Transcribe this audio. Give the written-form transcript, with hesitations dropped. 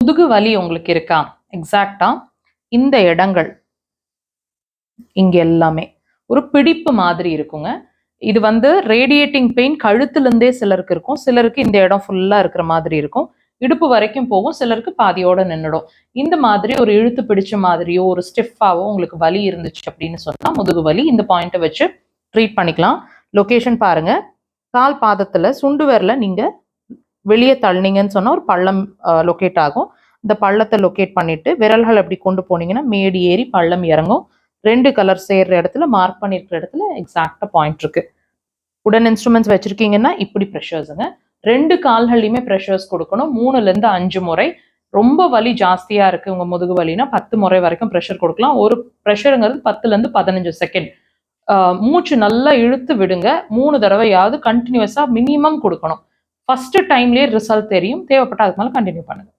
முதுகு வலி உங்களுக்கு இருக்கா? எக்ஸாக்டா இந்த இடங்கள் இங்க எல்லாமே ஒரு பிடிப்பு மாதிரி இருக்குங்க. இது ரேடியேட்டிங் பெயின் கழுத்துலேருந்தே சிலருக்கு இருக்கும், சிலருக்கு இந்த இடம் ஃபுல்லா இருக்கிற மாதிரி இருக்கும், இடுப்பு வரைக்கும் போகும், சிலருக்கு பாதியோட நின்றுடும். இந்த மாதிரி ஒரு இழுத்து பிடிச்ச மாதிரியோ ஒரு ஸ்டிஃபாவோ உங்களுக்கு வலி இருந்துச்சு அப்படின்னு சொன்னா முதுகு வலி. இந்த பாயிண்ட்டை வச்சு ட்ரீட் பண்ணிக்கலாம். லொகேஷன் பாருங்க, கால் பாதத்துல சுண்டு விரல நீங்க வெளியே தள்ளினீங்கன்னு சொன்னா ஒரு பள்ளம் லொக்கேட் ஆகும். இந்த பள்ளத்தை லொக்கேட் பண்ணிட்டு விரல்கள் அப்படி கொண்டு போனீங்கன்னா மேடு ஏறி பள்ளம் இறங்கும். 2 கலர் சேர்ற இடத்துல மார்க் பண்ணிருக்கிற இடத்துல எக்ஸாக்டா பாயிண்ட் இருக்கு. உடன் இன்ஸ்ட்ருமெண்ட்ஸ் வச்சிருக்கீங்கன்னா இப்படி ப்ரெஷர்ஸுங்க. 2 கால்கள்லையுமே ப்ரெஷர்ஸ் கொடுக்கணும். 3லேருந்து 5 முறை. ரொம்ப வலி ஜாஸ்தியா இருக்கு உங்க முதுகு வலினா 10 முறை வரைக்கும் ப்ரெஷர் கொடுக்கலாம். ஒரு ப்ரெஷருங்கிறது 10லேருந்து 15 செகண்ட். மூச்சு நல்லா இழுத்து விடுங்க. 3 தடவையாவது கண்டினியூஸா மினிமம் கொடுக்கணும். ஃபர்ஸ்ட் டைம்லயே ரிசல்ட் தெரியும். தேவைப்பட்ட அதுக்கு மேலே கண்டினியூ பண்ணுங்க.